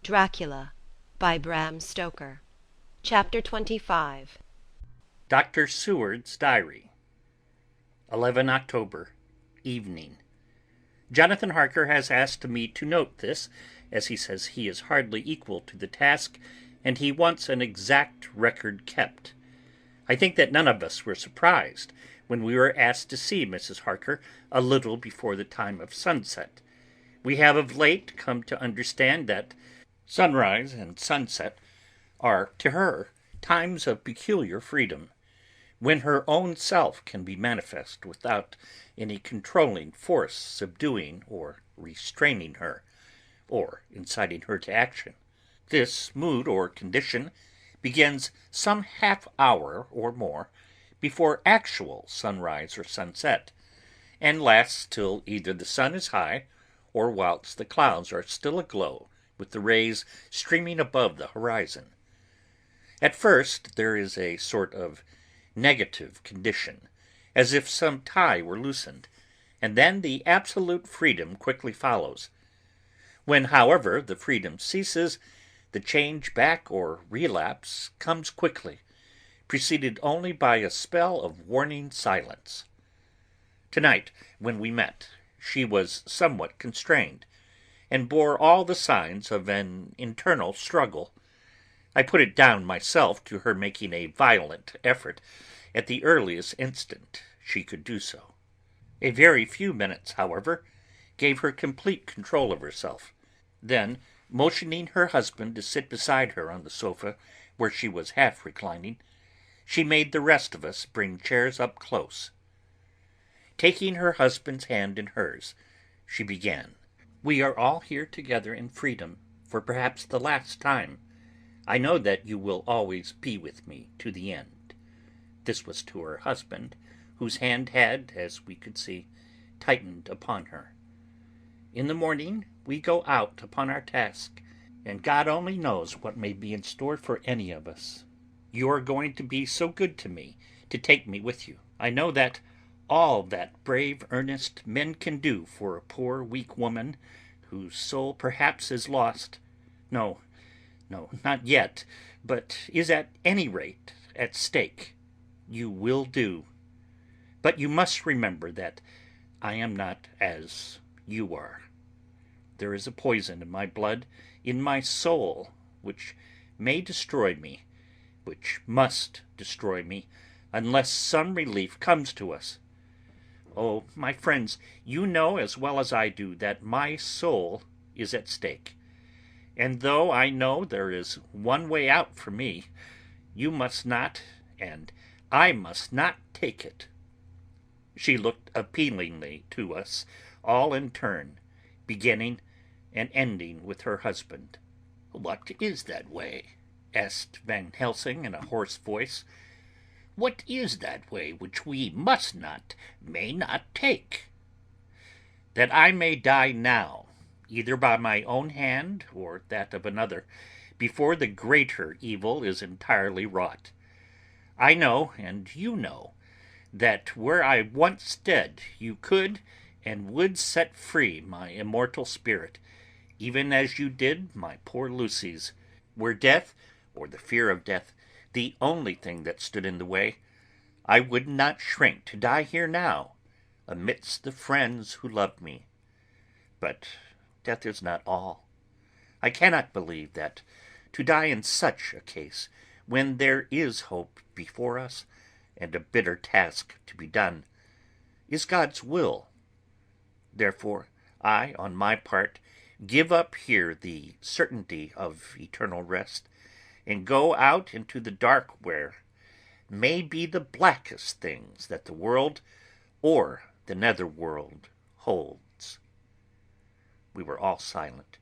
Dracula by Bram Stoker. Chapter 25. Dr. Seward's Diary. 11 October, evening. Jonathan Harker has asked me to note this, as he says he is hardly equal to the task, and he wants an exact record kept. I think that none of us were surprised when we were asked to see Mrs. Harker a little before the time of sunset. We have of late come to understand that sunrise and sunset are, to her, times of peculiar freedom, when her own self can be manifest without any controlling force subduing or restraining her, or inciting her to action. This mood or condition begins some half hour or more before actual sunrise or sunset, and lasts till either the sun is high, or whilst the clouds are still aglow with the rays streaming above the horizon. At first there is a sort of negative condition, as if some tie were loosened, and then the absolute freedom quickly follows. When, however, the freedom ceases, the change back or relapse comes quickly, preceded only by a spell of warning silence. Tonight, when we met, she was somewhat constrained, and bore all the signs of an internal struggle. I put it down myself to her making a violent effort at the earliest instant she could do so. A very few minutes, however, gave her complete control of herself. Then, motioning her husband to sit beside her on the sofa where she was half reclining, she made the rest of us bring chairs up close. Taking her husband's hand in hers, she began. "We are all here together in freedom for perhaps the last time. I know that you will always be with me to the end." This was to her husband, whose hand had, as we could see, tightened upon her. "In the morning we go out upon our task, and God only knows what may be in store for any of us. You are going to be so good to me to take me with you. I know that all that brave, earnest men can do for a poor, weak woman, whose soul perhaps is lost, no, not yet, but is at any rate at stake, you will do. But you must remember that I am not as you are. There is a poison in my blood, in my soul, which may destroy me, which must destroy me, unless some relief comes to us. Oh, my friends, you know as well as I do that my soul is at stake, and though I know there is one way out for me, you must not, and I must not take it." She looked appealingly to us all in turn, beginning and ending with her husband. "What is that way?" asked Van Helsing in a hoarse voice. "What is that way which we must not, may not take?" "That I may die now, either by my own hand or that of another, before the greater evil is entirely wrought. I know, and you know, that were I once dead, you could and would set free my immortal spirit, even as you did my poor Lucy's. Were death, or the fear of death, the only thing that stood in the way, I would not shrink to die here now, amidst the friends who love me. But death is not all. I cannot believe that to die in such a case, when there is hope before us, and a bitter task to be done, is God's will. Therefore, I, on my part, give up here the certainty of eternal rest, and go out into the dark where may be the blackest things that the world or the nether world holds." We were all silent,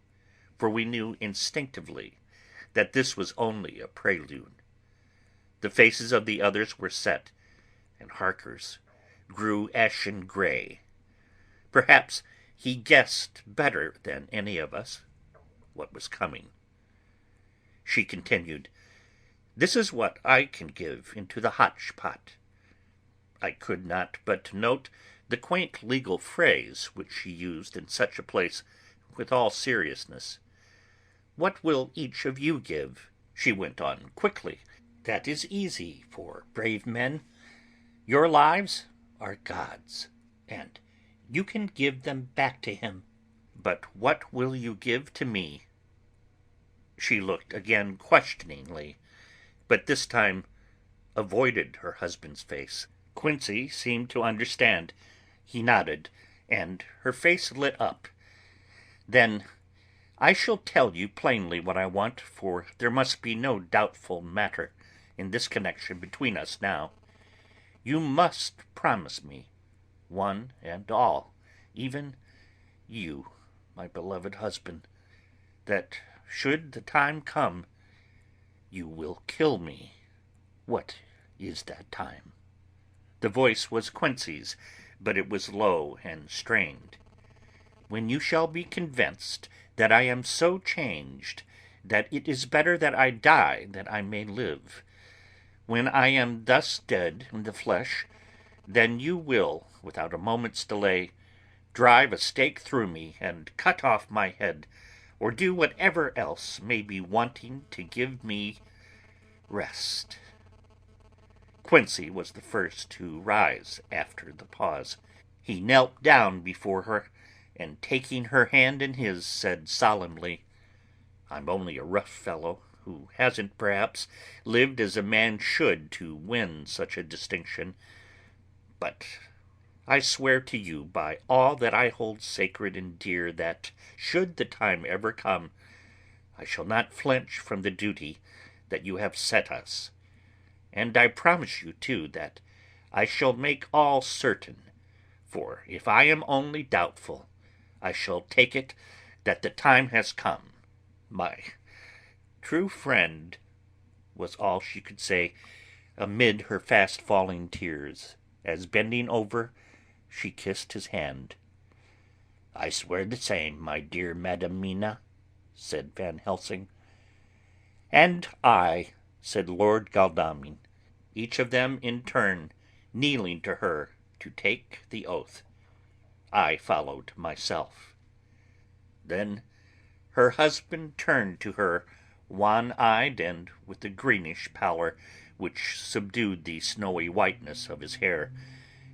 for we knew instinctively that this was only a prelude. The faces of the others were set, and Harker's grew ashen gray. Perhaps he guessed better than any of us what was coming. She continued, "This is what I can give into the hotch-pot." I could not but note the quaint legal phrase which she used in such a place with all seriousness. What will each of you give?" she went on quickly. "That is easy for brave men. Your lives are God's, and you can give them back to him. But what will you give to me?" She looked again questioningly, but this time avoided her husband's face. Quincey seemed to understand. He nodded, and her face lit up. "Then I shall tell you plainly what I want, for there must be no doubtful matter in this connection between us now. You must promise me, one and all, even you, my beloved husband, that should the time come, you will kill me. What is that time?" The voice was Quincey's, but it was low and strained. "When you shall be convinced that I am so changed that it is better that I die that I may live. When I am thus dead in the flesh, then you will, without a moment's delay, drive a stake through me and cut off my head, or do whatever else may be wanting to give me rest." Quincey was the first to rise after the pause. He knelt down before her, and taking her hand in his, said solemnly, "I'm only a rough fellow, who hasn't perhaps lived as a man should to win such a distinction, but I swear to you by all that I hold sacred and dear that, should the time ever come, I shall not flinch from the duty that you have set us. And I promise you, too, that I shall make all certain, for if I am only doubtful, I shall take it that the time has come. My true friend," was all she could say amid her fast-falling tears, as bending over, she kissed his hand. "I swear the same, my dear Madam Mina," said Van Helsing. "And I," said Lord Godalming, each of them in turn kneeling to her to take the oath. I followed myself. Then her husband turned to her, wan-eyed and with a greenish pallor which subdued the snowy whiteness of his hair,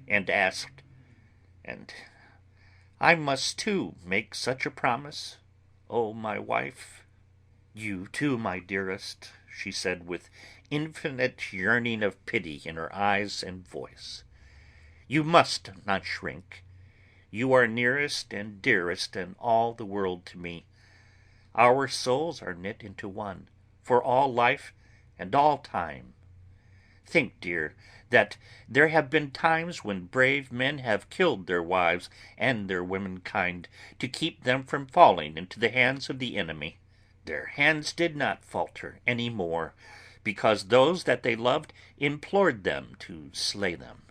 and asked, "And I must too make such a promise, O my wife?" "You too, my dearest," she said with infinite yearning of pity in her eyes and voice. "You must not shrink. You are nearest and dearest in all the world to me. Our souls are knit into one, for all life and all time. Think, dear, that there have been times when brave men have killed their wives and their womenkind to keep them from falling into the hands of the enemy. Their hands did not falter any more, because those that they loved implored them to slay them.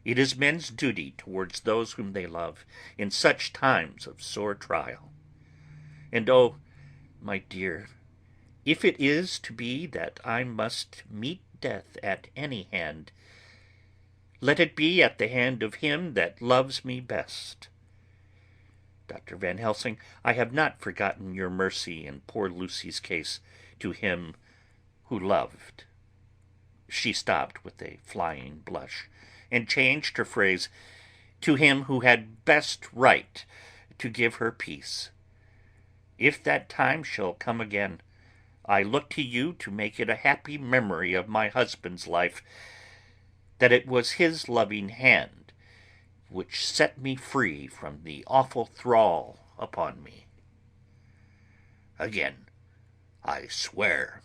It is men's duty towards those whom they love in such times of sore trial. And oh, my dear, if it is to be that I must meet death at any hand, let it be at the hand of him that loves me best. Dr. Van Helsing, I have not forgotten your mercy in poor Lucy's case to him who loved." She stopped with a flying blush, and changed her phrase, "to him who had best right to give her peace. If that time shall come again, I look to you to make it a happy memory of my husband's life, that it was his loving hand which set me free from the awful thrall upon me." "Again, I swear,"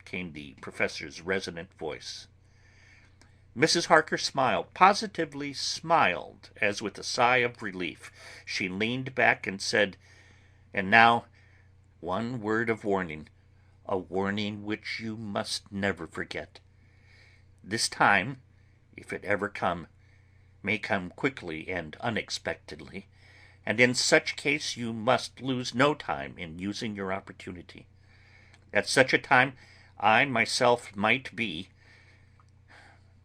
came the professor's resonant voice. Mrs. Harker smiled, positively smiled, as with a sigh of relief she leaned back and said, "And now, one word of warning, a warning which you must never forget. This time, if it ever come, may come quickly and unexpectedly, and in such case you must lose no time in using your opportunity. At such a time I myself might be,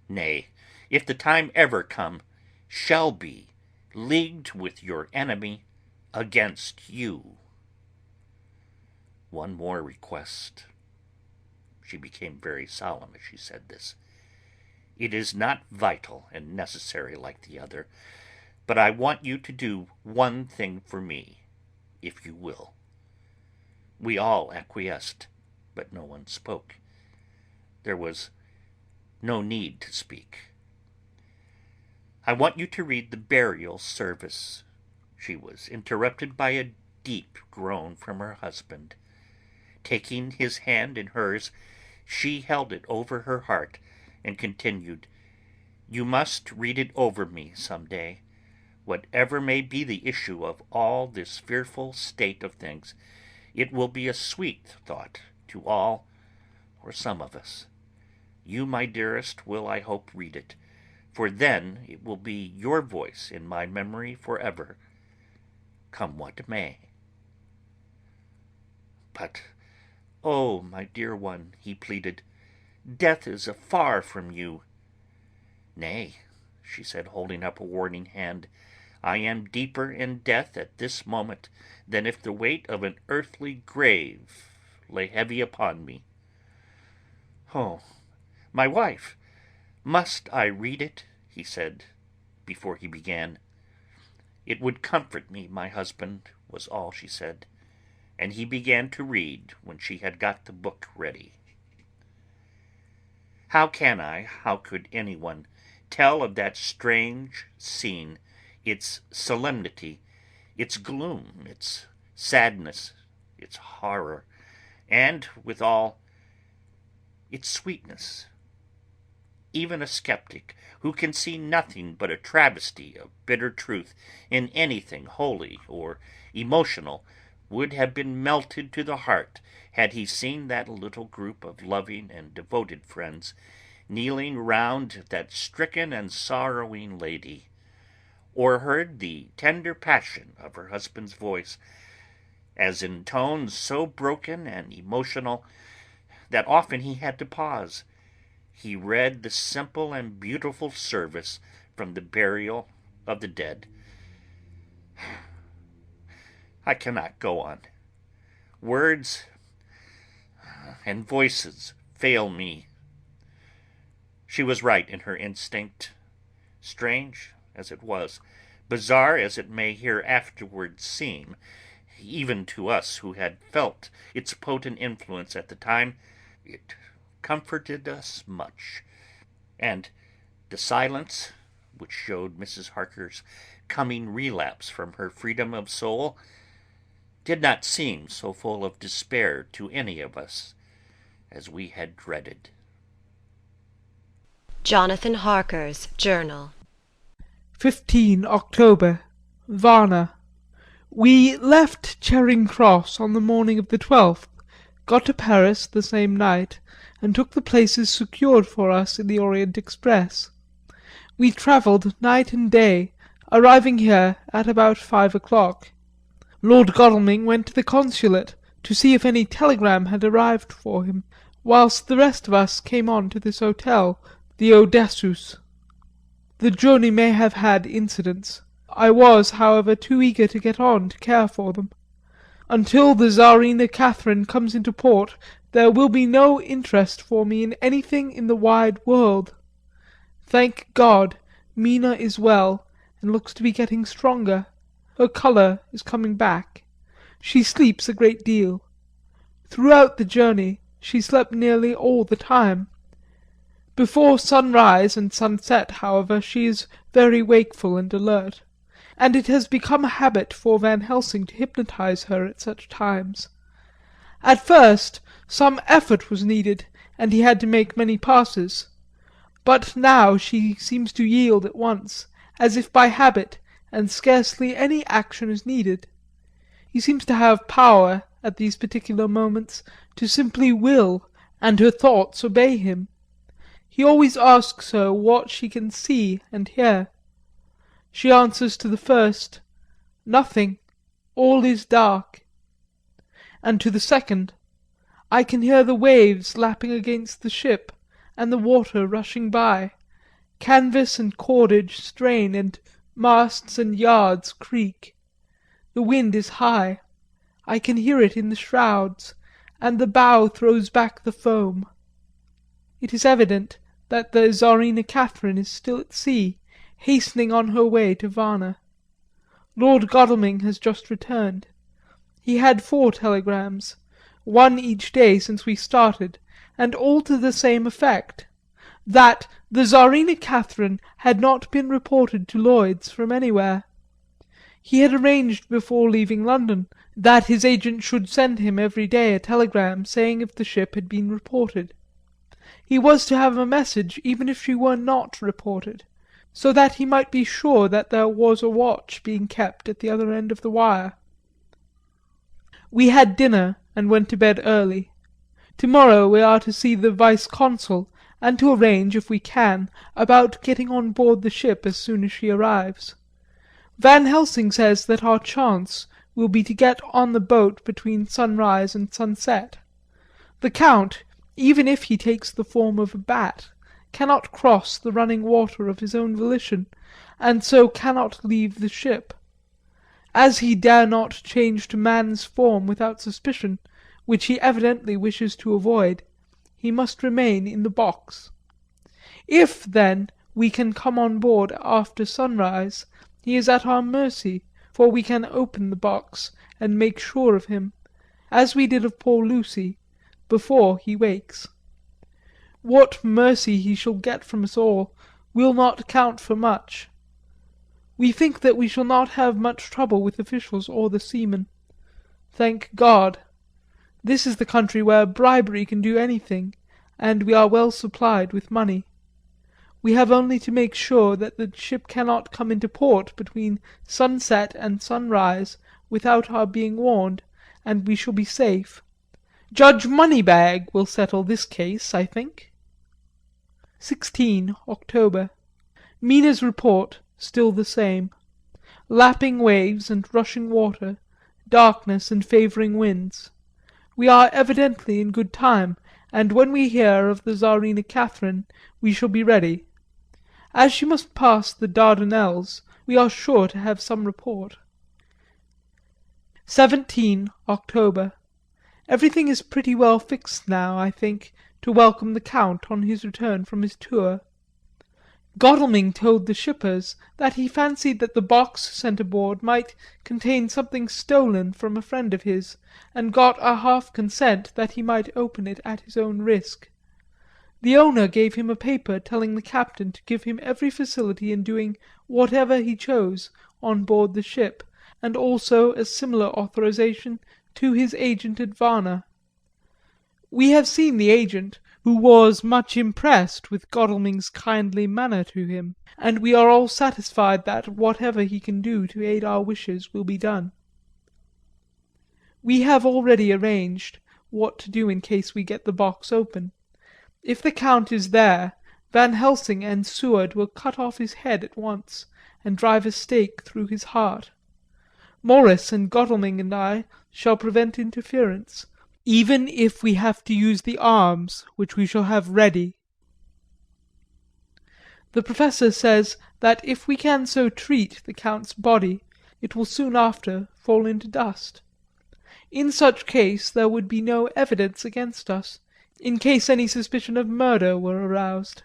nay, if the time ever come, shall be leagued with your enemy against you." One more request." She became very solemn as she said this. "It is not vital and necessary like the other, but I want you to do one thing for me, if you will." We all acquiesced, but no one spoke. There was no need to speak. "I want you to read the burial service." She was interrupted by a deep groan from her husband. Taking his hand in hers, she held it over her heart and continued, "You must read it over me some day. Whatever may be the issue of all this fearful state of things, it will be a sweet thought to all or some of us. You, my dearest, will, I hope, read it, for then it will be your voice in my memory forever, come what may." "But, oh, my dear one," he pleaded, "death is afar from you." "Nay," she said, holding up a warning hand, "I am deeper in death at this moment than if the weight of an earthly grave lay heavy upon me." "Oh, my wife, must I read it?" he said, before he began. "It would comfort me, my husband," was all she said, and he began to read when she had got the book ready. How could anyone tell of that strange scene, its solemnity, its gloom, its sadness, its horror, and, withal, its sweetness? Even a skeptic, who can see nothing but a travesty of bitter truth in anything holy or emotional, would have been melted to the heart had he seen that little group of loving and devoted friends kneeling round that stricken and sorrowing lady, or heard the tender passion of her husband's voice, as in tones so broken and emotional that often he had to pause, he read the simple and beautiful service from the burial of the dead. I cannot go on. Words and voices fail me. She was right in her instinct. Strange as it was, bizarre as it may hereafterward seem, even to us who had felt its potent influence at the time, it comforted us much, and the silence which showed Mrs. Harker's coming relapse from her freedom of soul did not seem so full of despair to any of us as we had dreaded. Jonathan Harker's Journal. 15 October, Varna. We left Charing Cross on the morning of the 12th, got to Paris the same night, and took the places secured for us in the Orient Express. We travelled night and day, arriving here at about 5 o'clock. Lord Godalming went to the consulate to see if any telegram had arrived for him, whilst the rest of us came on to this hotel, the Odessus. The journey may have had incidents. I was, however, too eager to get on to care for them. Until the Tsarina Catherine comes into port, there will be no interest for me in anything in the wide world. Thank God, Mina is well, and looks to be getting stronger. Her colour is coming back. She sleeps a great deal. Throughout the journey she slept nearly all the time. Before sunrise and sunset, however, she is very wakeful and alert, and it has become a habit for Van Helsing to hypnotise her at such times. At first some effort was needed, and he had to make many passes, but now she seems to yield at once, as if by habit, and scarcely any action is needed. He seems to have power, at these particular moments, to simply will, and her thoughts obey him. He always asks her what she can see and hear. She answers to the first, "Nothing, all is dark," and to the second, "I can hear the waves lapping against the ship, and the water rushing by, canvas and cordage strain, and masts and yards creak. The wind is high. I can hear it in the shrouds, and the bow throws back the foam. It is evident that the Tsarina Catherine is still at sea, hastening on her way to Varna. Lord Godalming has just returned. He had 4 telegrams, one each day since we started, and all to the same effect, that the Tsarina Catherine had not been reported to Lloyd's from anywhere. He had arranged before leaving London that his agent should send him every day a telegram saying if the ship had been reported. He was to have a message even if she were not reported, so that he might be sure that there was a watch being kept at the other end of the wire. We had dinner and went to bed early. Tomorrow we are to see the Vice-Consul, and to arrange, if we can, about getting on board the ship as soon as she arrives. Van Helsing says that our chance will be to get on the boat between sunrise and sunset. The Count, even if he takes the form of a bat, cannot cross the running water of his own volition, and so cannot leave the ship. As he dare not change to man's form without suspicion, which he evidently wishes to avoid, he must remain in the box. If, then, we can come on board after sunrise, he is at our mercy, for we can open the box and make sure of him, as we did of poor Lucy, before he wakes. What mercy he shall get from us all will not count for much. We think that we shall not have much trouble with officials or the seamen. Thank God! This is the country where bribery can do anything, and we are well supplied with money. We have only to make sure that the ship cannot come into port between sunset and sunrise without our being warned, and we shall be safe. Judge Moneybag will settle this case, I think. 16 October. Mina's report still the same. Lapping waves and rushing water, darkness and favouring winds. We are evidently in good time, and when we hear of the Tsarina Catherine we shall be ready. As she must pass the Dardanelles, we are sure to have some report. 17 October. Everything is pretty well fixed now, I think, to welcome the Count on his return from his tour. Godalming told the shippers that he fancied that the box sent aboard might contain something stolen from a friend of his, and got a half consent that he might open it at his own risk. The owner gave him a paper telling the captain to give him every facility in doing whatever he chose on board the ship, and also a similar authorization to his agent at Varna. We have seen the agent, who was much impressed with Godalming's kindly manner to him, and we are all satisfied that whatever he can do to aid our wishes will be done. We have already arranged what to do in case we get the box open. If the Count is there, Van Helsing and Seward will cut off his head at once, and drive a stake through his heart. Morris and Godalming and I shall prevent interference, even if we have to use the arms which we shall have ready. The Professor says that if we can so treat the Count's body, it will soon after fall into dust. In such case there would be no evidence against us, in case any suspicion of murder were aroused.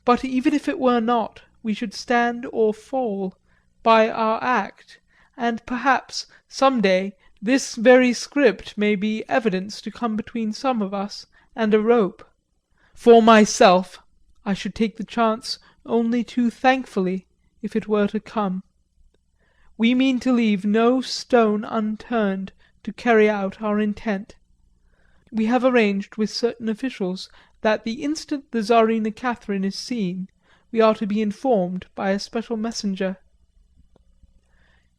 But even if it were not, we should stand or fall by our act, and perhaps some day this very script may be evidence to come between some of us and a rope. For myself, I should take the chance only too thankfully if it were to come. We mean to leave no stone unturned to carry out our intent. We have arranged with certain officials that the instant the Tsarina Catherine is seen, we are to be informed by a special messenger.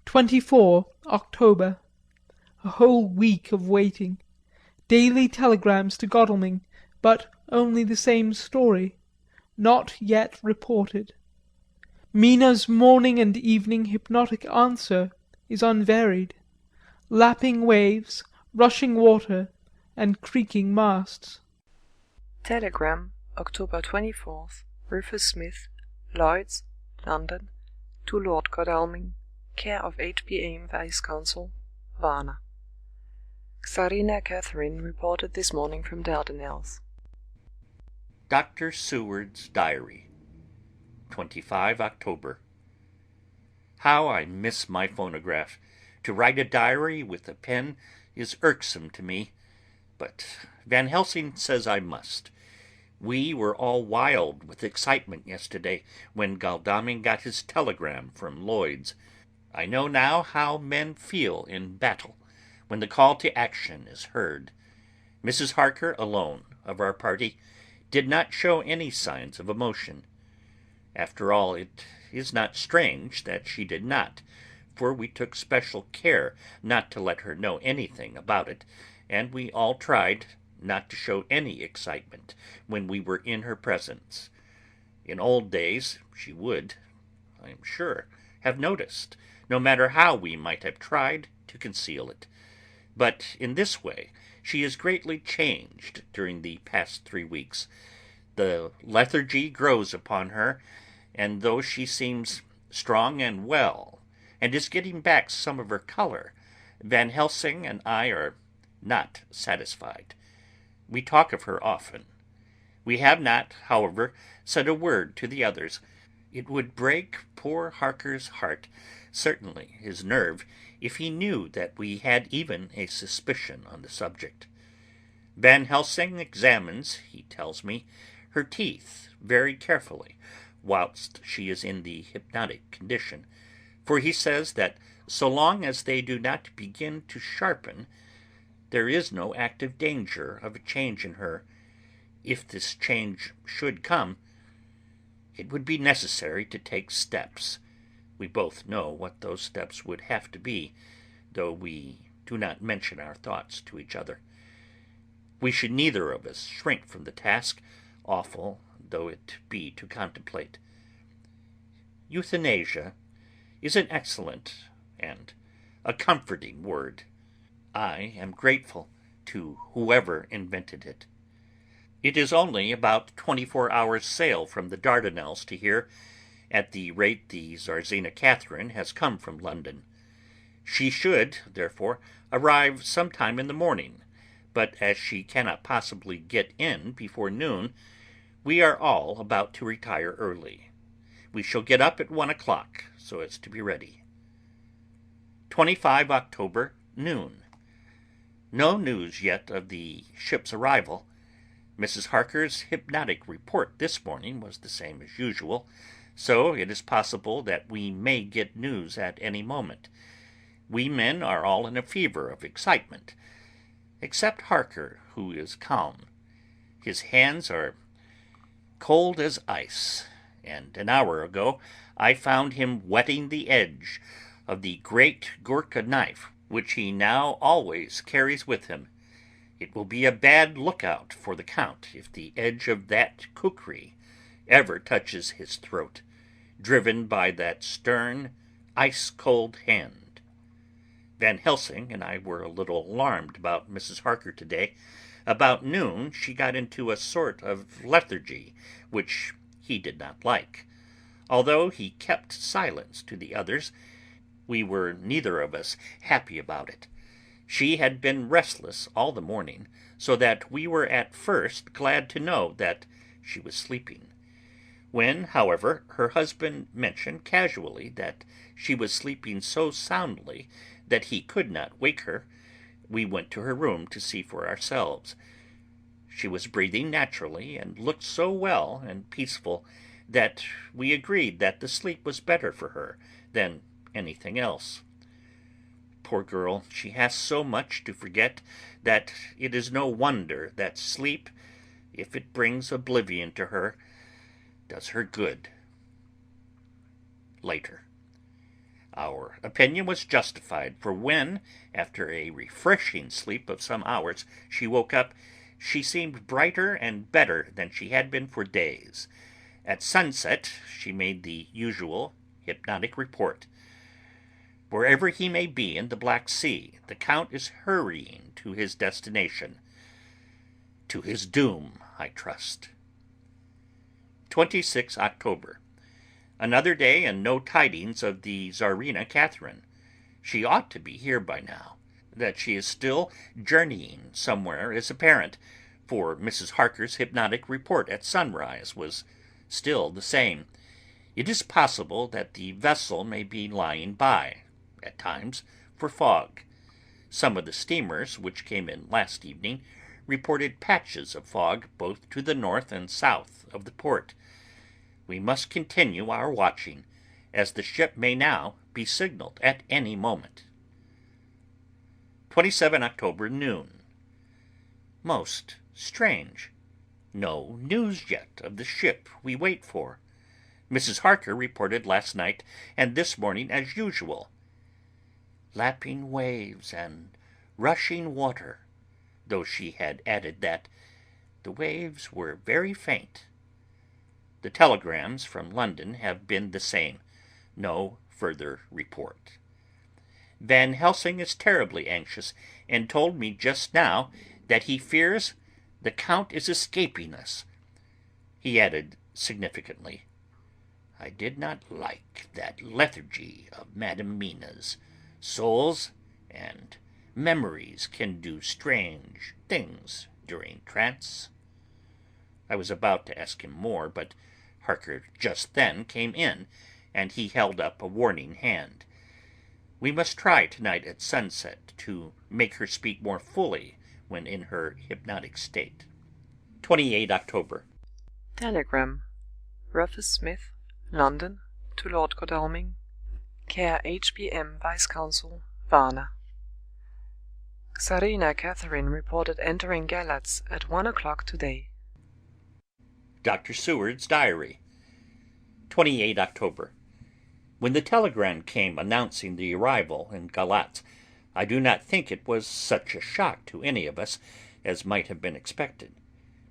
24 October. A whole week of waiting. Daily telegrams to Godalming, but only the same story. Not yet reported. Mina's morning and evening hypnotic answer is unvaried. Lapping waves, rushing water, and creaking masts. Telegram, October 24th, Rufus Smith, Lloyd's, London, to Lord Godalming, care of H.B. Ames, Vice-Consul, Varna. Tsarina Catherine reported this morning from Dardanelles. Dr. Seward's Diary, 25 October. How I miss my phonograph. To write a diary with a pen is irksome to me, but Van Helsing says I must. We were all wild with excitement yesterday when Godalming got his telegram from Lloyd's. I know now how men feel in battle when the call to action is heard. Mrs. Harker alone of our party did not show any signs of emotion. After all, it is not strange that she did not, for we took special care not to let her know anything about it, and we all tried not to show any excitement when we were in her presence. In old days she would, I am sure, have noticed, no matter how we might have tried to conceal it. But in this way she is greatly changed during the past 3 weeks. The lethargy grows upon her, and though she seems strong and well, and is getting back some of her color, Van Helsing and I are not satisfied. We talk of her often. We have not, however, said a word to the others. It would break poor Harker's heart, certainly his nerve, if he knew that we had even a suspicion on the subject. Van Helsing examines, he tells me, her teeth very carefully whilst she is in the hypnotic condition, for he says that so long as they do not begin to sharpen, there is no active danger of a change in her. If this change should come, it would be necessary to take steps. We both know what those steps would have to be, though we do not mention our thoughts to each other. We should neither of us shrink from the task, awful though it be to contemplate. Euthanasia is an excellent and a comforting word. I am grateful to whoever invented it. It is only about 24 hours' sail from the Dardanelles to here, at the rate the Czarina Catherine has come from London. She should, therefore, arrive some time in the morning, but as she cannot possibly get in before noon, we are all about to retire early. We shall get up at 1 o'clock, so as to be ready. 25 October, noon. No news yet of the ship's arrival. Mrs. Harker's hypnotic report this morning was the same as usual, so it is possible that we may get news at any moment. We men are all in a fever of excitement, except Harker, who is calm. His hands are cold as ice, and an hour ago I found him whetting the edge of the great Gurkha knife which he now always carries with him. It will be a bad lookout for the Count if the edge of that kukri ever touches his throat, driven by that stern, ice-cold hand. Van Helsing and I were a little alarmed about Mrs. Harker today. About noon she got into a sort of lethargy, which he did not like. Although he kept silence to the others, we were neither of us happy about it. She had been restless all the morning, so that we were at first glad to know that she was sleeping. When, however, her husband mentioned casually that she was sleeping so soundly that he could not wake her, we went to her room to see for ourselves. She was breathing naturally and looked so well and peaceful that we agreed that the sleep was better for her than anything else. Poor girl, she has so much to forget that it is no wonder that sleep, if it brings oblivion to her, does her good. Later. Our opinion was justified, for when, after a refreshing sleep of some hours, she woke up, she seemed brighter and better than she had been for days. At sunset she made the usual hypnotic report. Wherever he may be in the Black Sea, the Count is hurrying to his destination. To his doom, I trust. 26 October. Another day and no tidings of the Czarina Catherine. She ought to be here by now. That she is still journeying somewhere is apparent, for Mrs. Harker's hypnotic report at sunrise was still the same. It is possible that the vessel may be lying by, at times, for fog. Some of the steamers which came in last evening reported patches of fog both to the north and south of the port. We must continue our watching, as the ship may now be signaled at any moment. 27 October noon. Most strange. No news yet of the ship we wait for. Mrs. Harker reported last night and this morning as usual. Lapping waves and rushing water, though she had added that the waves were very faint. The telegrams from London have been the same. No further report. Van Helsing is terribly anxious, and told me just now that he fears the Count is escaping us. He added significantly, "I did not like that lethargy of Madam Mina's. Souls and memories can do strange things during trance." I was about to ask him more, but Harker just then came in, and he held up a warning hand. We must try tonight at sunset to make her speak more fully when in her hypnotic state. 28 October. Telegram. Rufus Smith, London, to Lord Godalming, Care H.B.M. Vice-Consul, Varna. Tsarina Catherine reported entering Galatz at 1 o'clock today. Dr. Seward's diary. 28 October. When the telegram came announcing the arrival in Galatz, I do not think it was such a shock to any of us as might have been expected.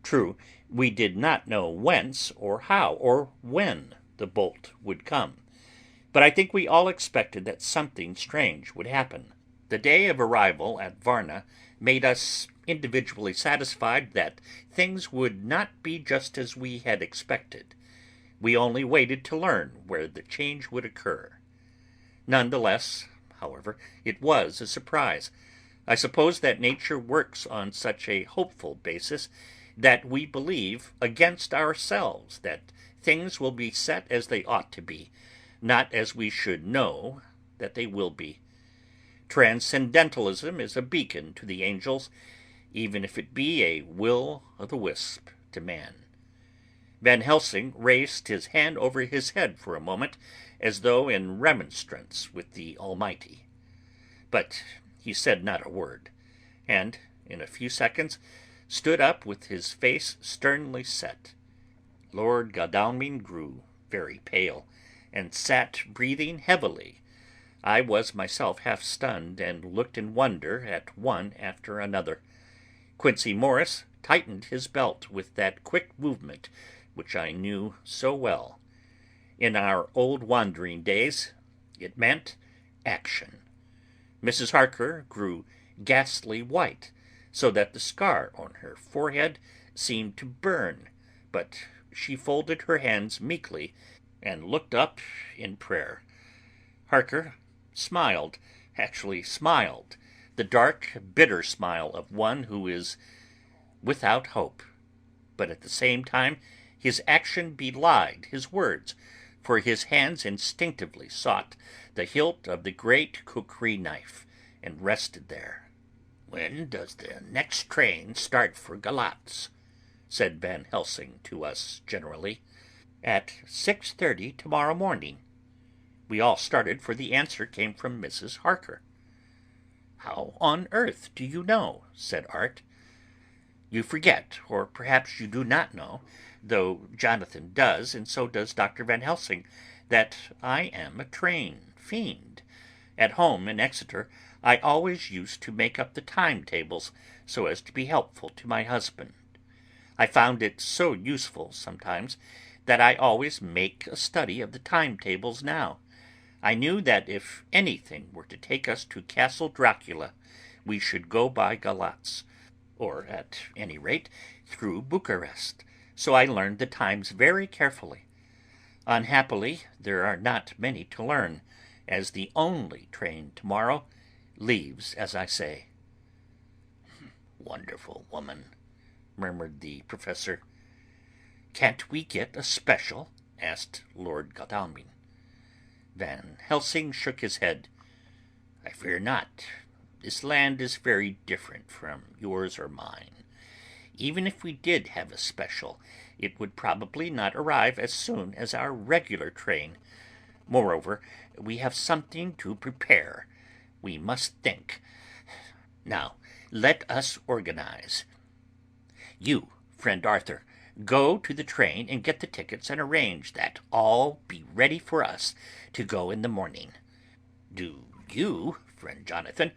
True, we did not know whence or how or when the bolt would come, but I think we all expected that something strange would happen. The day of arrival at Varna made us individually satisfied that things would not be just as we had expected. We only waited to learn where the change would occur. None the less, however, it was a surprise. I suppose that nature works on such a hopeful basis that we believe against ourselves that things will be set as they ought to be, not as we should know that they will be. Transcendentalism is a beacon to the angels, even if it be a will-o'-the-wisp to man. Van Helsing raised his hand over his head for a moment, as though in remonstrance with the Almighty. But he said not a word, and in a few seconds stood up with his face sternly set. Lord Godalming grew very pale, and sat breathing heavily. I was myself half stunned, and looked in wonder at one after another. Quincey Morris tightened his belt with that quick movement which I knew so well. In our old wandering days, it meant action. Mrs. Harker grew ghastly white, so that the scar on her forehead seemed to burn, but she folded her hands meekly and looked up in prayer. Harker smiled, actually smiled, the dark, bitter smile of one who is without hope, but at the same time his action belied his words, for his hands instinctively sought the hilt of the great kukri knife, and rested there. "When does the next train start for Galatz?" said Van Helsing to us generally. "At 6:30 tomorrow morning." We all started, for the answer came from Mrs. Harker. "How on earth do you know?" said Art. "You forget, or perhaps you do not know, though Jonathan does, and so does Dr. Van Helsing, that I am a train fiend. At home in Exeter I always used to make up the timetables so as to be helpful to my husband. I found it so useful sometimes that I always make a study of the timetables now. I knew that if anything were to take us to Castle Dracula, we should go by Galatz, or at any rate through Bucharest, so I learned the times very carefully. Unhappily, there are not many to learn, as the only train tomorrow leaves as I say. "Wonderful woman," murmured the professor. "Can't we get a special?" asked Lord Godalming. Van Helsing shook his head. "I fear not. This land is very different from yours or mine. Even if we did have a special, it would probably not arrive as soon as our regular train. Moreover, we have something to prepare. We must think. Now, let us organize. You, friend Arthur, go to the train and get the tickets and arrange that all be ready for us to go in the morning. Do you, friend Jonathan,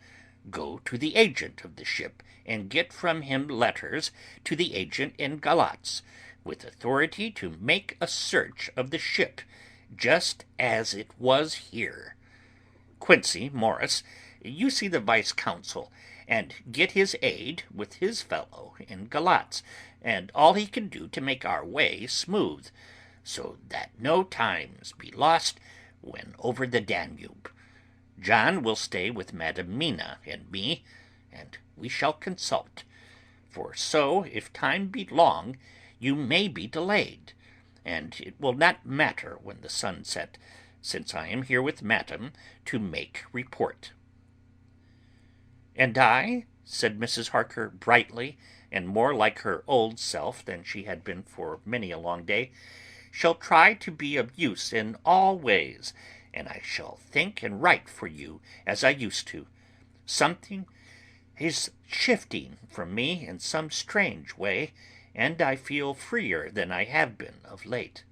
go to the agent of the ship and get from him letters to the agent in Galatz, with authority to make a search of the ship, just as it was here. Quincey Morris, you see the vice-consul, and get his aid with his fellow in Galatz, and all he can do to make our way smooth, so that no times be lost when over the Danube. John will stay with Madam Mina and me, and we shall consult, for so if time be long, you may be delayed, and it will not matter when the sun set, since I am here with Madam to make report." "And I," said Mrs. Harker brightly, and more like her old self than she had been for many a long day, "shall try to be of use in all ways, and I shall think and write for you as I used to. Something is shifting from me in some strange way, and I feel freer than I have been of late."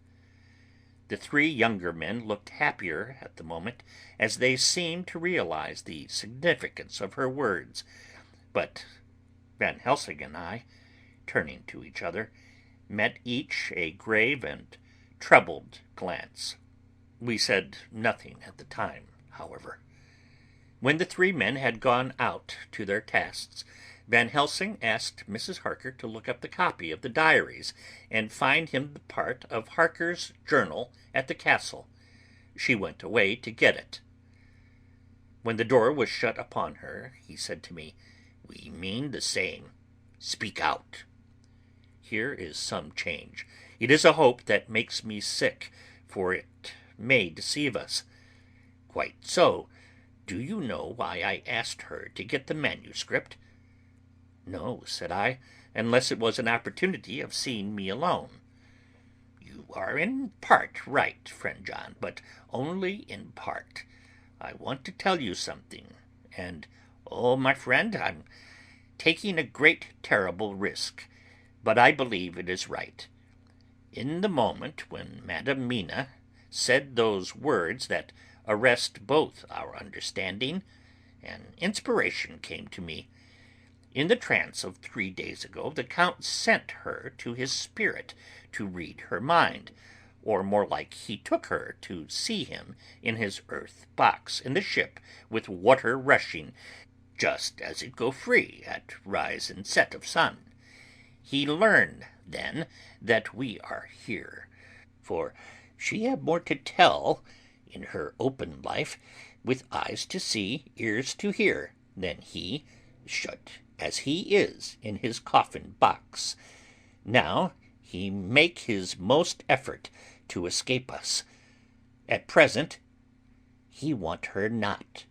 The three younger men looked happier at the moment, as they seemed to realize the significance of her words, but Van Helsing and I, turning to each other, met each a grave and troubled glance. We said nothing at the time, however. When the three men had gone out to their tasks, Van Helsing asked Mrs. Harker to look up the copy of the diaries and find him the part of Harker's journal at the castle. She went away to get it. When the door was shut upon her, he said to me, "We mean the same. Speak out. Here is some change. It is a hope that makes me sick, for it may deceive us." "Quite so. Do you know why I asked her to get the manuscript?" "No," said I, "unless it was an opportunity of seeing me alone." "You are in part right, friend John, but only in part. I want to tell you something, and, oh, my friend, I'm taking a great terrible risk, but I believe it is right. In the moment when Madam Mina said those words that arrest both our understanding, an inspiration came to me. In the trance of 3 days ago, the Count sent her to his spirit to read her mind, or more like he took her to see him in his earth box in the ship with water rushing, just as it go free at rise and set of sun. He learned then that we are here, for she have more to tell in her open life, with eyes to see, ears to hear, than he, shut as he is in his coffin box. Now he make his most effort to escape us. At present he want her not.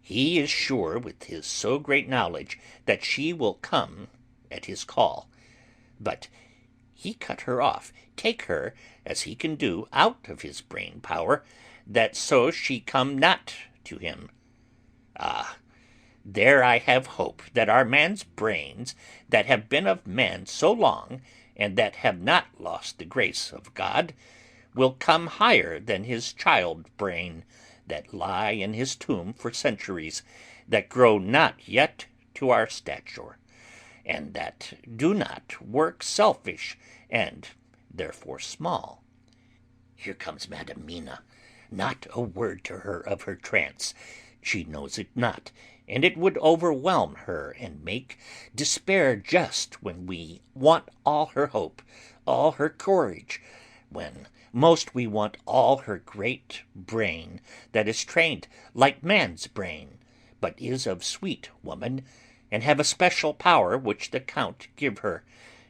He is sure with his so great knowledge that she will come at his call, but he cut her off, take her, as he can do, out of his brain power, that so she come not to him. Ah, there I have hope that our man's brains, that have been of man so long, and that have not lost the grace of God, will come higher than his child brain, that lie in his tomb for centuries, that grow not yet to our stature, and that do not work selfish, and therefore small. Here comes Madam Mina. Not a word to her of her trance. She knows it not, and it would overwhelm her and make despair just when we want all her hope, all her courage, when most we want all her great brain that is trained like man's brain. but is of sweet woman, and have a special power which the Count give her,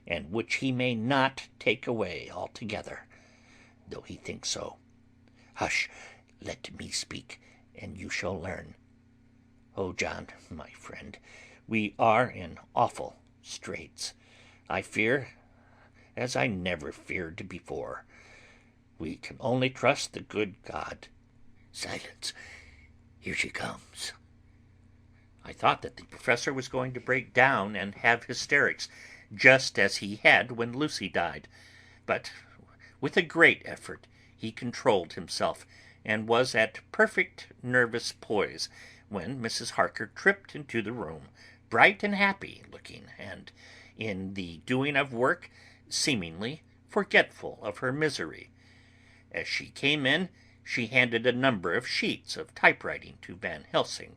and which he may not take away altogether, though he think so. Hush, let me speak, and you shall learn. Oh, John, my friend, we are in awful straits. I fear, as I never feared before. We can only trust the good God. Silence. Here she comes. I thought that the professor was going to break down and have hysterics, just as he had when Lucy died, but with a great effort he controlled himself, and was at perfect nervous poise when Mrs. Harker tripped into the room, bright and happy looking, and, in the doing of work, seemingly forgetful of her misery. As she came in, she handed a number of sheets of typewriting to Van Helsing.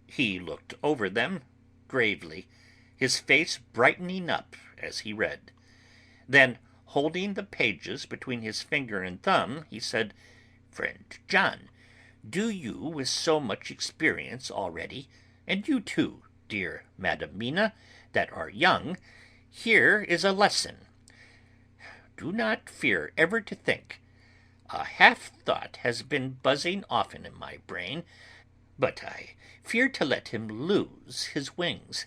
He looked over them gravely, his face brightening up as he read. Then, holding the pages between his finger and thumb, he said, "Friend John, do you, with so much experience already, and you too, dear Madam Mina, that are young, here is a lesson. Do not fear ever to think. A half-thought has been buzzing often in my brain, but I fear to let him lose his wings.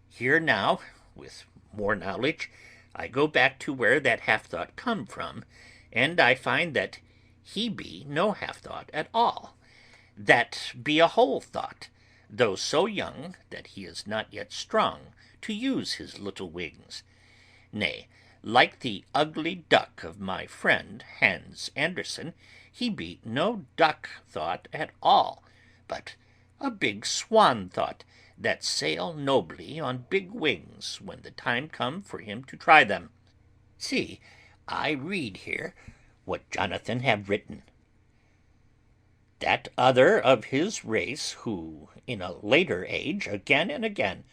Here now, with more knowledge, I go back to where that half-thought come from, and I find that he be no half-thought at all, that be a whole thought, though so young that he is not yet strong to use his little wings. Nay, like the ugly duck of my friend Hans Andersen, he be no duck thought at all, but a big swan thought, that sail nobly on big wings when the time come for him to try them. See, I read here what Jonathan have written. That other of his race who, in a later age, again and again,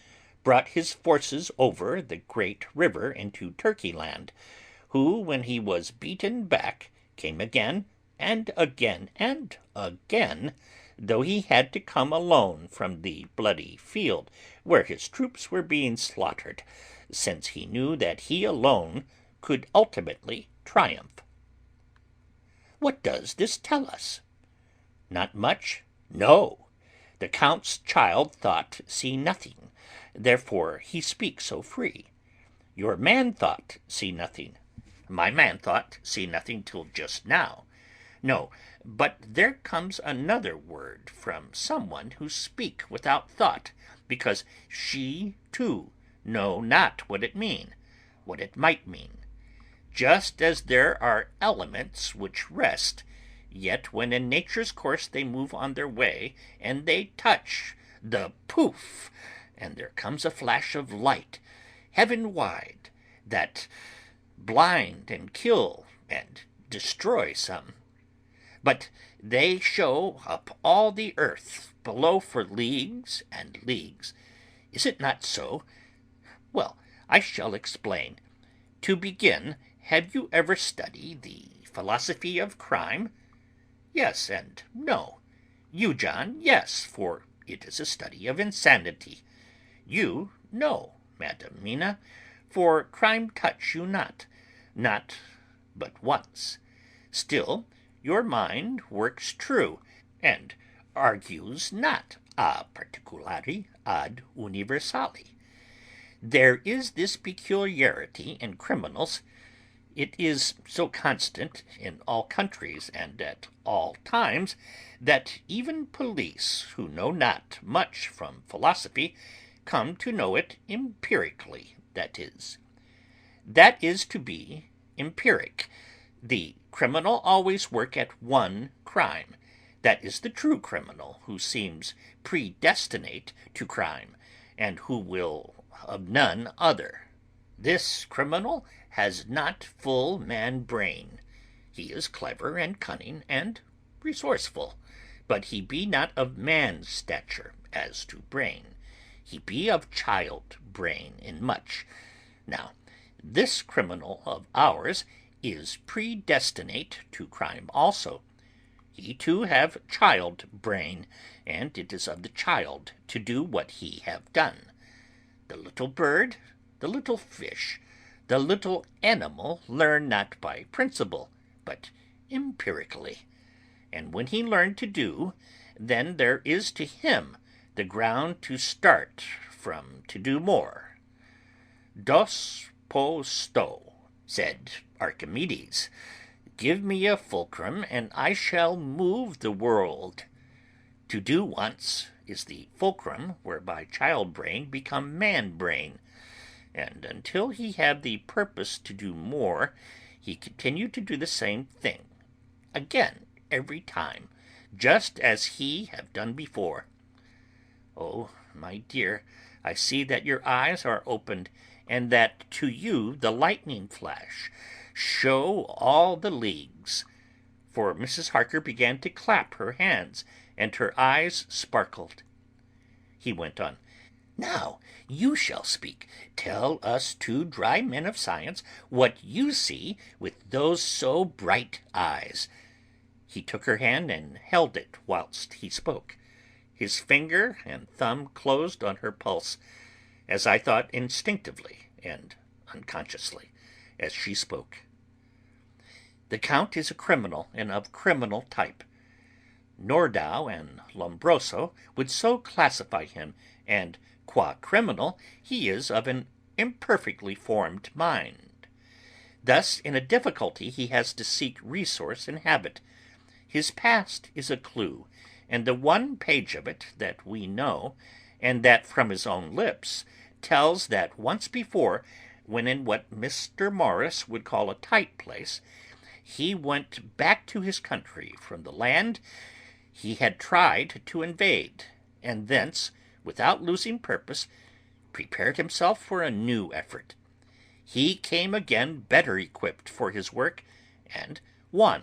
brought his forces over the great river into Turkey land, who, when he was beaten back, came again, and again, and again, though he had to come alone from the bloody field where his troops were being slaughtered, since he knew that he alone could ultimately triumph. What does this tell us? Not much? No. The Count's child thought see nothing, therefore he speaks so free. Your man thought see nothing. My man thought see nothing till just now. No, but there comes another word from someone who speak without thought, because she too know not what it mean, what it might mean. Just as there are elements which rest, yet when in nature's course they move on their way, and they touch the poof, and there comes a flash of light, heaven wide, that blind and kill and destroy some. But they show up all the earth below for leagues and leagues. Is it not so? Well, I shall explain. To begin, have you ever studied the philosophy of crime? Yes and no. You, John, yes, for it is a study of insanity. You, no, Madam Mina, for crime touch you not but once. Still, your mind works true, and argues not a particulari ad universali. There is this peculiarity in criminals. It is so constant in all countries and at all times, that even police, who know not much from philosophy, come to know it empirically, that is to be empiric. The criminal always work at one crime. That is the true criminal, who seems predestinate to crime, and who will of none other. This criminal has not full man brain. He is clever and cunning and resourceful, but he be not of man's stature as to brain. He be of child brain in much. Now, this criminal of ours is predestinate to crime also. He too have child brain, and it is of the child to do what he have done. The little bird, the little fish, the little animal learn not by principle, but empirically. And when he learn to do, then there is to him the ground to start from to do more. Dos po sto, said Archimedes. Give me a fulcrum, and I shall move the world. To do once is the fulcrum whereby child brain become man brain, and until he have the purpose to do more, he continue to do the same thing, again every time, just as he have done before. Oh, my dear, I see that your eyes are opened, and that to you the lightning flash show all the leagues. For Mrs. Harker began to clap her hands, and her eyes sparkled. He went on. Now you shall speak. Tell us two dry men of science what you see with those so bright eyes. He took her hand and held it whilst he spoke. His finger and thumb closed on her pulse, as I thought instinctively and unconsciously, as she spoke. The Count is a criminal, and of criminal type. Nordau and Lombroso would so classify him, and qua criminal he is of an imperfectly formed mind. Thus in a difficulty he has to seek resource in habit. His past is a clue, and the one page of it that we know, and that from his own lips, tells that once before, when in what Mr. Morris would call a tight place, he went back to his country from the land he had tried to invade, and thence, without losing purpose, prepared himself for a new effort. He came again better equipped for his work, and won.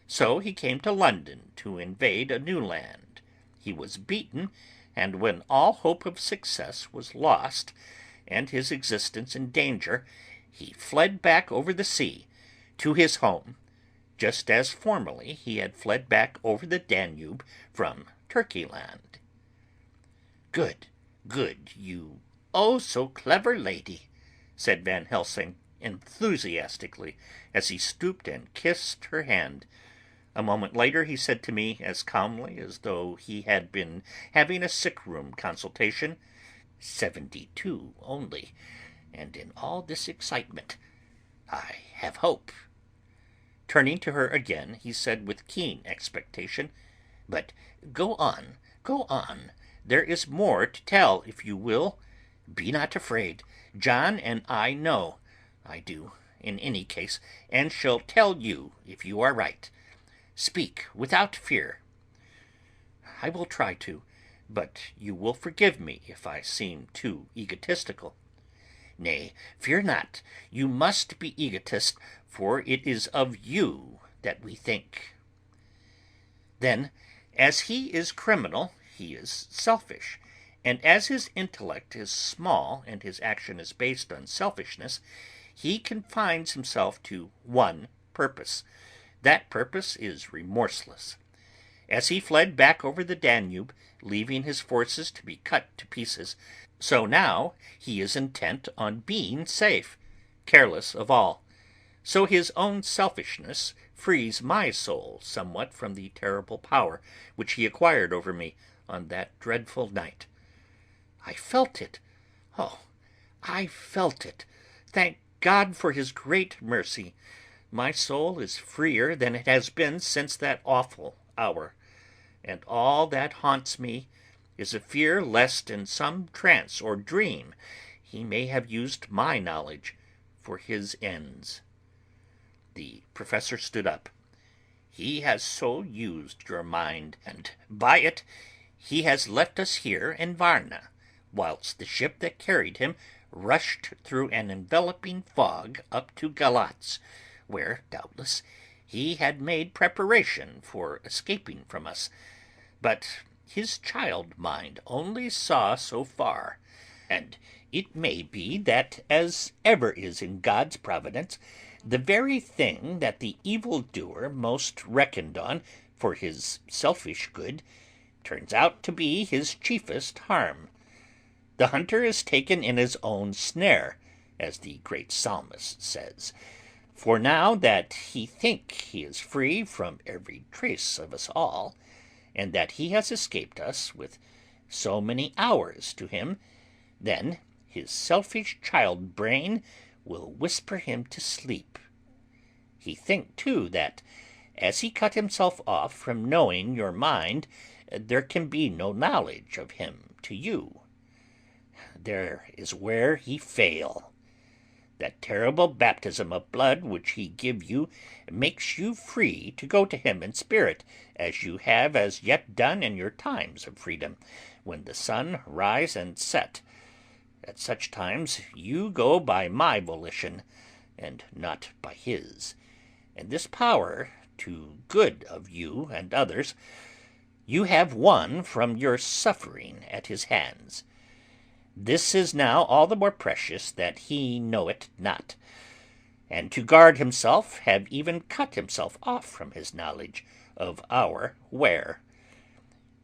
So he came to London to invade a new land. He was beaten, and when all hope of success was lost, and his existence in danger, he fled back over the sea to his home, just as formerly he had fled back over the Danube from Turkeyland. Good, good, you oh so clever lady, said Van Helsing enthusiastically, as he stooped and kissed her hand. A moment later he said to me, as calmly as though he had been having a sick-room consultation, 72 only, and in all this excitement I have hope. Turning to her again, he said with keen expectation, "But go on, go on. There is more to tell if you will. Be not afraid. John and I know. I do, in any case, and shall tell you if you are right. Speak without fear." "I will try to, but you will forgive me if I seem too egotistical." "Nay, fear not. You must be egotist, for it is of you that we think." "Then, as he is criminal, he is selfish, and as his intellect is small and his action is based on selfishness, he confines himself to one purpose. That purpose is remorseless. As he fled back over the Danube, leaving his forces to be cut to pieces, so now he is intent on being safe, careless of all. So his own selfishness frees my soul somewhat from the terrible power which he acquired over me on that dreadful night. I felt it. Oh, I felt it. Thank God for his great mercy. My soul is freer than it has been since that awful hour, and all that haunts me is a fear lest in some trance or dream he may have used my knowledge for his ends." The professor stood up. "He has so used your mind, and by it he has left us here in Varna, whilst the ship that carried him rushed through an enveloping fog up to Galatz, where, doubtless, he had made preparation for escaping from us. But his child mind only saw so far, and it may be that, as ever is in God's providence, the very thing that the evil doer most reckoned on for his selfish good turns out to be his chiefest harm. The hunter is taken in his own snare, as the great psalmist says, for now that he think he is free from every trace of us all, and that he has escaped us with so many hours to him, then his selfish child brain will whisper him to sleep. He think too that as he cut himself off from knowing your mind, there can be no knowledge of him to you. There is where he fail. That terrible baptism of blood which he give you makes you free to go to him in spirit, as you have as yet done in your times of freedom, when the sun rise and set. At such times you go by my volition, and not by his, and this power to good of you and others you have won from your suffering at his hands. This is now all the more precious that he know it not, and to guard himself have even cut himself off from his knowledge of our where.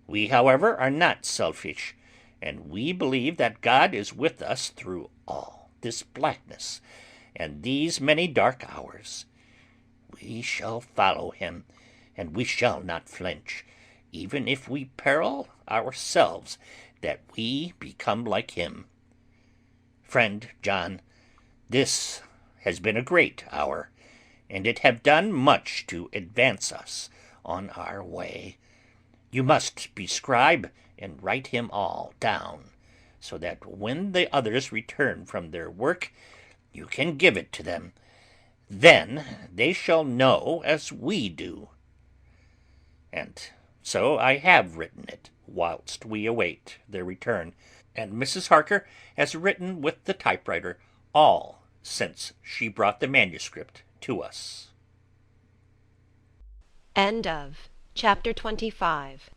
We, however, are not selfish, and we believe that God is with us through all this blackness and these many dark hours. We shall follow him, and we shall not flinch, even if we peril ourselves that we become like him. Friend John, this has been a great hour, and it have done much to advance us on our way. You must be scribe and write him all down, so that when the others return from their work, you can give it to them. Then they shall know as we do. And so I have written it whilst we await their return, and Mrs. Harker has written with the typewriter all since she brought the manuscript to us. End of Chapter 25.